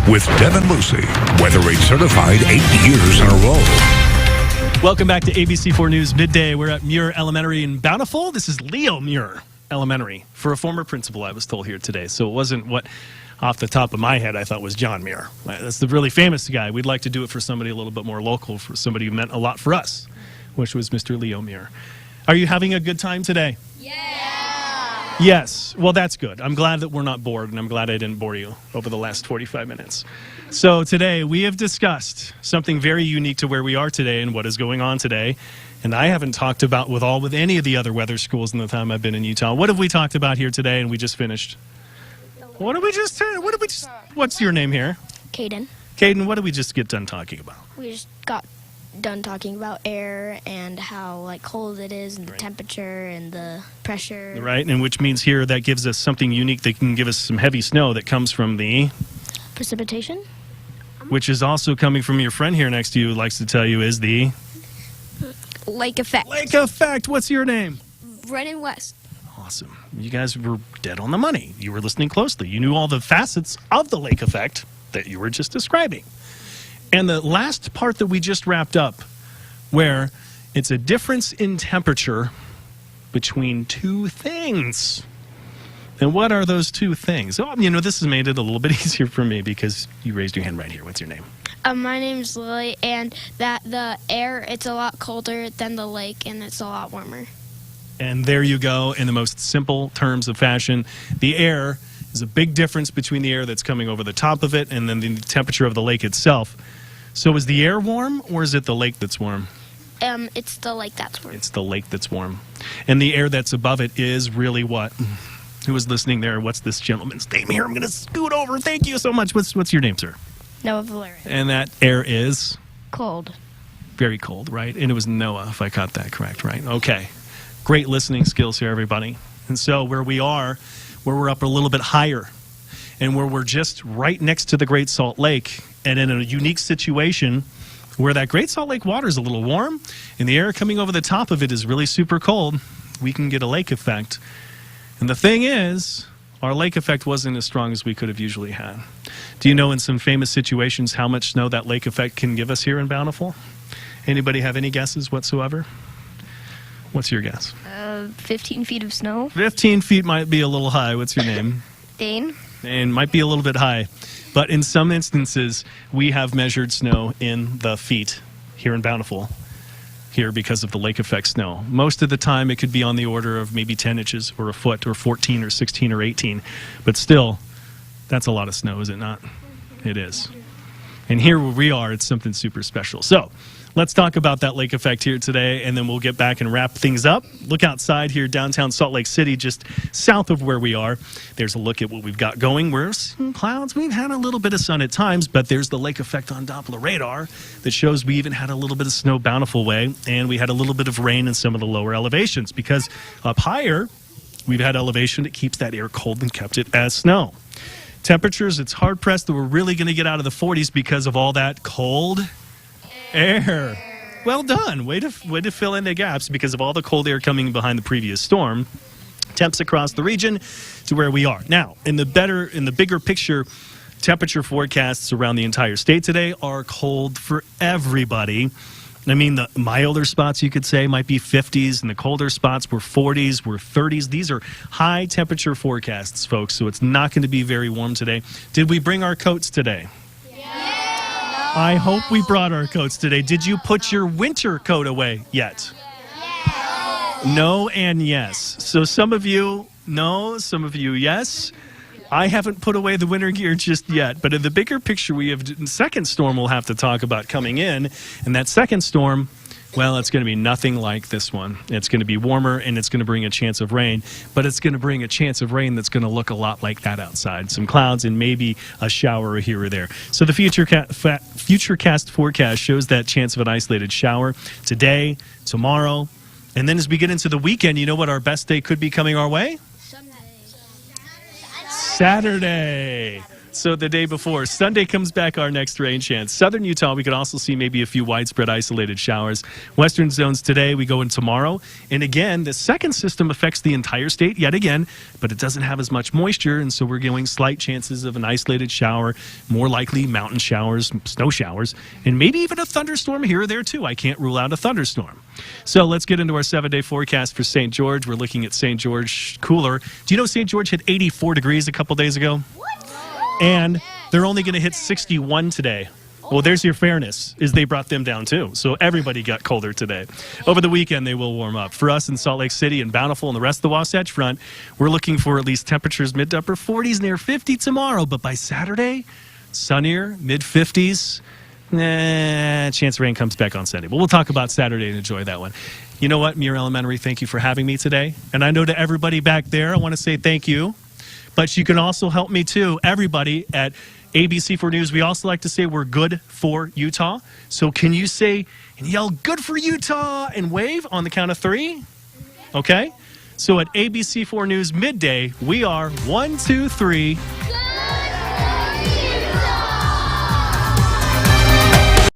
with Devin Lucy, Weather Rate certified 8 years in a row. Welcome back to ABC4 News Midday. We're at Muir Elementary in Bountiful. This is Leo Muir Elementary. For a former principal, I was told here today. So it wasn't what, off the top of my head, I thought was John Muir. That's the really famous guy. We'd like to do it for somebody a little bit more local, for somebody who meant a lot for us, which was Mr. Leo Muir. Are you having a good time today? Yeah. Yes. Well, that's good. I'm glad that we're not bored, and I'm glad I didn't bore you over the last 45 minutes. So today we have discussed something very unique to where we are today and what is going on today. And I haven't talked about with any of the other weather schools in the time I've been in Utah. What have we talked about here today and we just finished? What's your name here? Caden. Caden, what did we just get done talking about? We just got done talking about air and how cold it is and the Right. temperature and the pressure. Right, and which means here that gives us something unique that can give us some heavy snow that comes from the... Precipitation. Which is also coming from your friend here next to you who likes to tell you is the... Lake effect. Lake effect. What's your name? Brennan West. Awesome. You guys were dead on the money. You were listening closely. You knew all the facets of the lake effect that you were just describing. And the last part that we just wrapped up, where it's a difference in temperature between two things. And what are those two things? Oh, this has made it a little bit easier for me because you raised your hand right here. What's your name? My name's Lily, and the air, it's a lot colder than the lake, and it's a lot warmer. And there you go, in the most simple terms of fashion. The air is a big difference between the air that's coming over the top of it and then the temperature of the lake itself. So is the air warm, or is it the lake that's warm? It's the lake that's warm. It's the lake that's warm. And the air that's above it is really what? Who was listening there? What's this gentleman's name here? I'm going to scoot over. Thank you so much. What's your name, sir? Noah Valerian. And that air is? Cold. Very cold, right? And it was Noah, if I got that correct, right? Okay. Great listening skills here, everybody. And so where we are, where we're up a little bit higher, and where we're just right next to the Great Salt Lake, and in a unique situation where that Great Salt Lake water is a little warm, and the air coming over the top of it is really super cold, we can get a lake effect. And the thing is, our lake effect wasn't as strong as we could have usually had. Do you know in some famous situations how much snow that lake effect can give us here in Bountiful? Anybody have any guesses whatsoever? What's your guess? 15 feet of snow. 15 feet might be a little high. What's your name? Dane. And might be a little bit high. But in some instances, we have measured snow in the feet here in Bountiful, here because of the lake effect snow. Most of the time, it could be on the order of maybe 10 inches or a foot or 14 or 16 or 18. But still, that's a lot of snow, is it not? It is. And here where we are, it's something super special. So let's talk about that lake effect here today, and then we'll get back and wrap things up. Look outside here, downtown Salt Lake City, just south of where we are. There's a look at what we've got going. We're some clouds. We've had a little bit of sun at times, but there's the lake effect on Doppler radar that shows we even had a little bit of snow Bountiful way, and we had a little bit of rain in some of the lower elevations, because up higher, we've had elevation that keeps that air cold and kept it as snow. Temperatures, it's hard-pressed that we're really going to get out of the 40s because of all that cold air. Well done. Way to fill in the gaps because of all the cold air coming behind the previous storm. Temps across the region to where we are. Now, in the bigger picture, temperature forecasts around the entire state today are cold for everybody. I mean, the milder spots, you could say, might be 50s, and the colder spots were 40s, were 30s. These are high temperature forecasts, folks, so it's not going to be very warm today. Did we bring our coats today? Yeah. I hope we brought our coats today. Did you put your winter coat away yet? Yeah. No and yes. So some of you no, some of you yes. I haven't put away the winter gear just yet, but in the bigger picture, we have a second storm we'll have to talk about coming in, and that second storm, well, it's going to be nothing like this one. It's going to be warmer, and it's going to bring a chance of rain, but it's going to bring a chance of rain that's going to look a lot like that outside. Some clouds and maybe a shower here or there. So the Futurecast forecast shows that chance of an isolated shower today, tomorrow, and then as we get into the weekend, you know what our best day could be coming our way? Saturday. So the day before, Sunday comes back our next rain chance. Southern Utah, we could also see maybe a few widespread isolated showers. Western zones today, we go in tomorrow. And again, the second system affects the entire state yet again, but it doesn't have as much moisture. And so we're getting slight chances of an isolated shower, more likely mountain showers, snow showers, and maybe even a thunderstorm here or there too. I can't rule out a thunderstorm. So let's get into our 7-day forecast for St. George. We're looking at St. George cooler. Do you know St. George hit 84 degrees a couple days ago? And they're only going to hit 61 today. Well, there's your fairness, is they brought them down too. So everybody got colder today. Over the weekend, they will warm up. For us in Salt Lake City and Bountiful and the rest of the Wasatch Front, we're looking for at least temperatures mid to upper 40s, near 50 tomorrow. But by Saturday, sunnier, mid 50s. Chance rain comes back on Sunday. But we'll talk about Saturday and enjoy that one. You know what, Muir Elementary, thank you for having me today. And I know to everybody back there, I want to say thank you. But you can also help me too. Everybody at ABC4 News, we also like to say we're good for Utah. So can you say and yell good for Utah and wave on the count of 3? Okay? So at ABC4 News midday, we are 1, 2, 3.